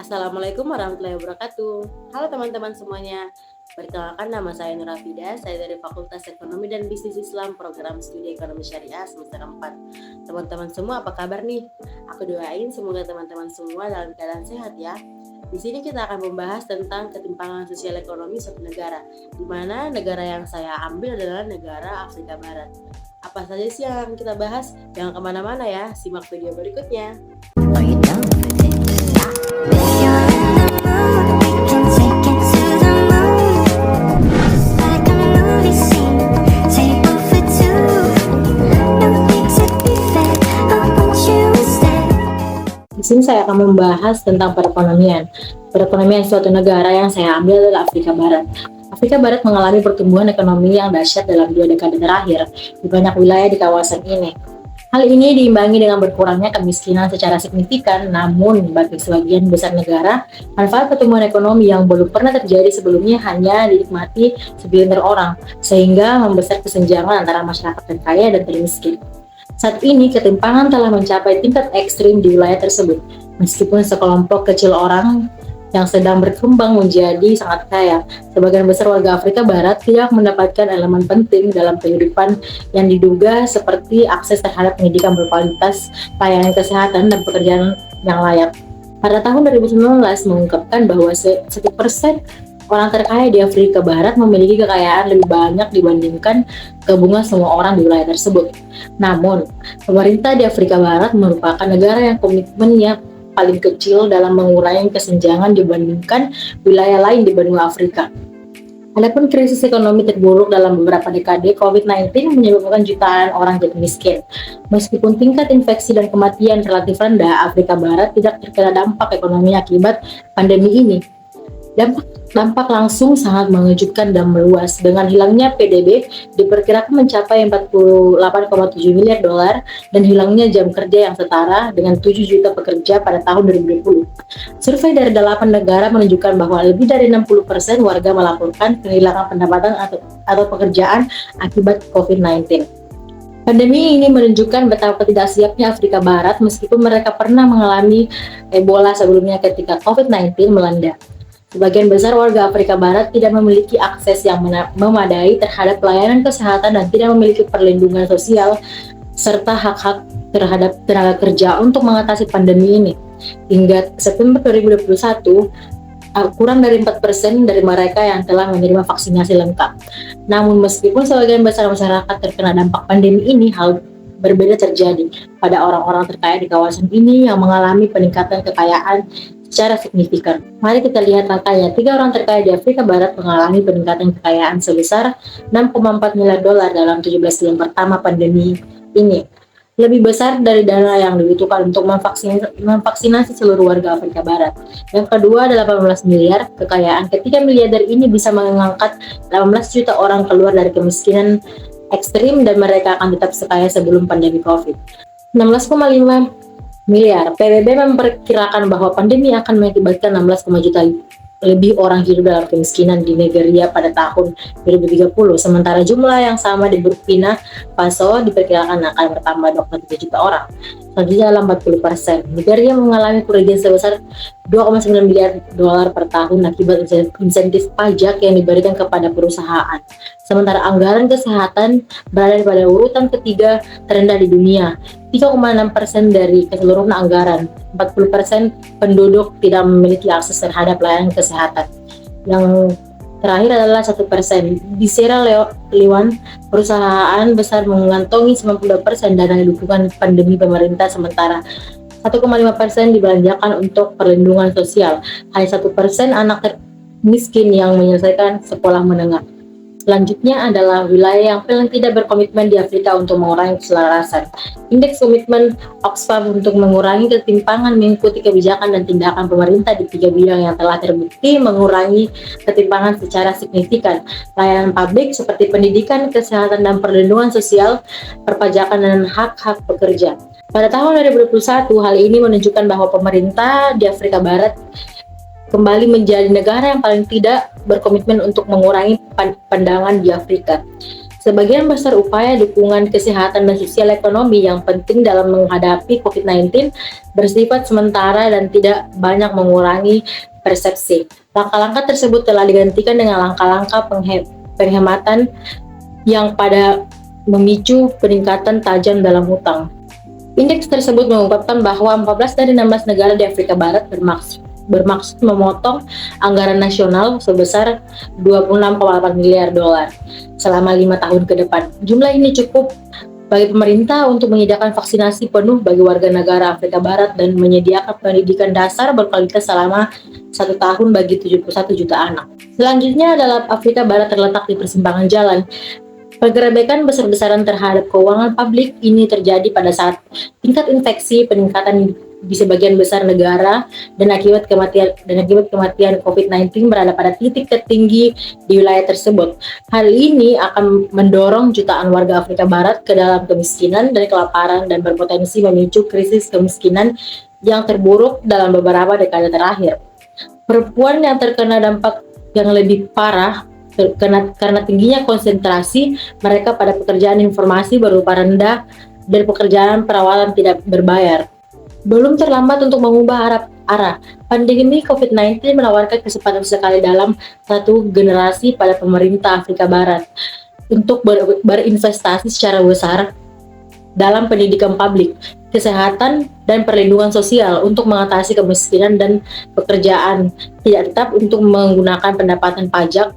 Assalamualaikum warahmatullahi wabarakatuh. Halo teman-teman semuanya. Perkenalkan, nama saya Nur Hafida. Saya dari Fakultas Ekonomi dan Bisnis Islam, Program Studi Ekonomi Syariah semester 4. Teman-teman semua, apa kabar nih? Aku doain semoga teman-teman semua dalam keadaan sehat ya. Di sini kita akan membahas tentang ketimpangan sosial ekonomi suatu negara, di mana negara yang saya ambil adalah negara Afrika Barat. Apa saja sih yang kita bahas? Jangan kemana-mana ya, simak video berikutnya. Are you down for this? If you're in the mood, we can take it to the moon. Just like a movie scene, table for two. No need to be fair, I want you instead. Di sini saya akan membahas tentang perekonomian. Perekonomian suatu negara yang saya ambil adalah Afrika Barat. Afrika Barat mengalami pertumbuhan ekonomi yang dahsyat dalam 2 dekade terakhir di banyak wilayah di kawasan ini. Hal ini diimbangi dengan berkurangnya kemiskinan secara signifikan, namun bagi sebagian besar negara, manfaat pertumbuhan ekonomi yang belum pernah terjadi sebelumnya hanya dinikmati segelintir orang, sehingga membesar kesenjangan antara masyarakat terkaya dan termiskin. Saat ini, ketimpangan telah mencapai tingkat ekstrim di wilayah tersebut, meskipun sekelompok kecil orang yang sedang berkembang menjadi sangat kaya. Sebagian besar warga Afrika Barat tidak mendapatkan elemen penting dalam kehidupan yang diduga seperti akses terhadap pendidikan berkualitas, layanan kesehatan, dan pekerjaan yang layak. Pada tahun 2019 mengungkapkan bahwa 1% orang terkaya di Afrika Barat memiliki kekayaan lebih banyak dibandingkan gabungan semua orang di wilayah tersebut. Namun, pemerintah di Afrika Barat merupakan negara yang komitmennya paling kecil dalam mengurangi kesenjangan dibandingkan wilayah lain di benua Afrika. Adapun krisis ekonomi terburuk dalam beberapa dekade, COVID-19 menyebabkan jutaan orang jadi miskin. Meskipun tingkat infeksi dan kematian relatif rendah, Afrika Barat tidak terkena dampak ekonomi akibat pandemi ini. Dampak langsung sangat mengejutkan dan meluas. Dengan hilangnya PDB diperkirakan mencapai 48,7 miliar dolar dan hilangnya jam kerja yang setara dengan 7 juta pekerja pada tahun 2020. Survei dari 8 negara menunjukkan bahwa lebih dari 60% warga melaporkan kehilangan pendapatan atau pekerjaan akibat COVID-19. Pandemi ini menunjukkan betapa tidak siapnya Afrika Barat meskipun mereka pernah mengalami Ebola sebelumnya ketika COVID-19 melanda. Sebagian besar warga Afrika Barat tidak memiliki akses yang memadai terhadap pelayanan kesehatan dan tidak memiliki perlindungan sosial serta hak-hak terhadap tenaga kerja untuk mengatasi pandemi ini. Hingga September 2021, kurang dari 4% dari mereka yang telah menerima vaksinasi lengkap. Namun meskipun sebagian besar masyarakat terkena dampak pandemi ini, hal berbeda terjadi pada orang-orang terkaya di kawasan ini yang mengalami peningkatan kekayaan secara signifikan. Mari kita lihat angkanya. 3 orang terkaya di Afrika Barat mengalami peningkatan kekayaan sebesar 6,4 miliar dolar dalam 17 bulan pertama pandemi ini. Lebih besar dari dana yang dibutuhkan untuk memvaksinasi seluruh warga Afrika Barat. Yang kedua, 18 miliar. Kekayaan ketiga miliarder ini bisa mengangkat 18 juta orang keluar dari kemiskinan ekstrim dan mereka akan tetap sekaya sebelum pandemi COVID. 16,5 miliar. PBB memperkirakan bahwa pandemi akan mengakibatkan 16,5 juta lebih orang hidup dalam kemiskinan di Nigeria pada tahun 2030. Sementara jumlah yang sama di Burkina Faso diperkirakan akan bertambah 23 juta orang. Selanjutnya adalah 40%. Nigeria mengalami kerugian sebesar 2,9 miliar dolar per tahun akibat insentif pajak yang diberikan kepada perusahaan. Sementara anggaran kesehatan berada pada urutan ketiga terendah di dunia, 3,6% dari keseluruhan anggaran. 40% penduduk tidak memiliki akses terhadap layanan kesehatan. Yang terakhir adalah 1%. Di Sierra Leone, perusahaan besar mengantongi 92% dana dukungan pandemi pemerintah, sementara 1,5% dibelanjakan untuk perlindungan sosial. Hanya 1% anak miskin yang menyelesaikan sekolah menengah. Selanjutnya adalah wilayah yang paling tidak berkomitmen di Afrika untuk mengurangi keselarasan. Indeks komitmen Oxfam untuk mengurangi ketimpangan mengikuti kebijakan dan tindakan pemerintah di 3 bidang yang telah terbukti mengurangi ketimpangan secara signifikan. Layanan publik seperti pendidikan, kesehatan, dan perlindungan sosial, perpajakan, dan hak-hak pekerja. Pada tahun 2021, hal ini menunjukkan bahwa pemerintah di Afrika Barat kembali menjadi negara yang paling tidak berkomitmen untuk mengurangi pandangan di Afrika. Sebagian besar upaya dukungan kesehatan dan sosial ekonomi yang penting dalam menghadapi COVID-19 bersifat sementara dan tidak banyak mengurangi persepsi. Langkah-langkah tersebut telah digantikan dengan langkah-langkah penghematan yang pada memicu peningkatan tajam dalam hutang. Indeks tersebut mengungkapkan bahwa 14 dari 16 negara di Afrika Barat bermaksud memotong anggaran nasional sebesar 26,8 miliar dolar selama 5 tahun ke depan. Jumlah ini cukup bagi pemerintah untuk menyediakan vaksinasi penuh bagi warga negara Afrika Barat dan menyediakan pendidikan dasar berkualitas selama 1 tahun bagi 71 juta anak. Selanjutnya adalah Afrika Barat terletak di persimpangan jalan. Penggerebekan besar-besaran terhadap keuangan publik ini terjadi pada saat tingkat infeksi peningkatan di sebagian besar negara dan akibat kematian COVID-19 berada pada titik tertinggi di wilayah tersebut. Hal ini akan mendorong jutaan warga Afrika Barat ke dalam kemiskinan dan kelaparan dan berpotensi memicu krisis kemiskinan yang terburuk dalam beberapa dekade terakhir. Perempuan yang terkena dampak yang lebih parah karena tingginya konsentrasi mereka pada pekerjaan informasi berupa rendah dan pekerjaan perawatan tidak berbayar. Belum terlambat untuk mengubah arah. Pandemi COVID-19 menawarkan kesempatan sekali dalam satu generasi pada pemerintah Afrika Barat untuk berinvestasi secara besar dalam pendidikan publik, kesehatan, dan perlindungan sosial untuk mengatasi kemiskinan dan pekerjaan tidak tetap, untuk menggunakan pendapatan pajak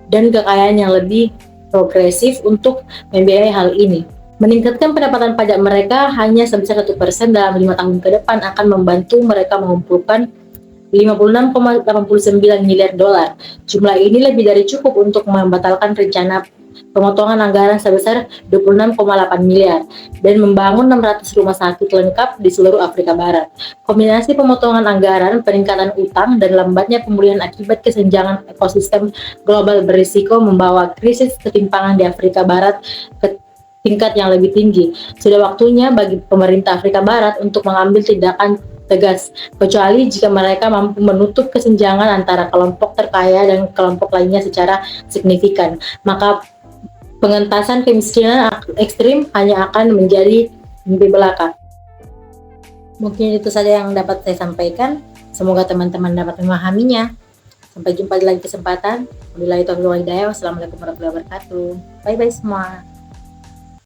dan kekayaan yang lebih progresif untuk membiayai hal ini. Meningkatkan pendapatan pajak mereka hanya sebesar 1% dalam 5 tahun ke depan akan membantu mereka mengumpulkan 56,89 miliar dolar. Jumlah ini lebih dari cukup untuk membatalkan rencana pemotongan anggaran sebesar 26,8 miliar dan membangun 600 rumah sakit lengkap di seluruh Afrika Barat. Kombinasi pemotongan anggaran, peningkatan utang, dan lambatnya pemulihan akibat kesenjangan ekosistem global berisiko membawa krisis ketimpangan di Afrika Barat ke tingkat yang lebih tinggi. Sudah waktunya bagi pemerintah Afrika Barat untuk mengambil tindakan tegas, kecuali jika mereka mampu menutup kesenjangan antara kelompok terkaya dan kelompok lainnya secara signifikan. Maka pengentasan kemiskinan ekstrim hanya akan menjadi mimpi belaka. Mungkin itu saja yang dapat saya sampaikan. Semoga teman-teman dapat memahaminya. Sampai jumpa di lain kesempatan. Wabillahi taufiq wal hidayah. Wassalamualaikum warahmatullahi wabarakatuh. Bye-bye semua.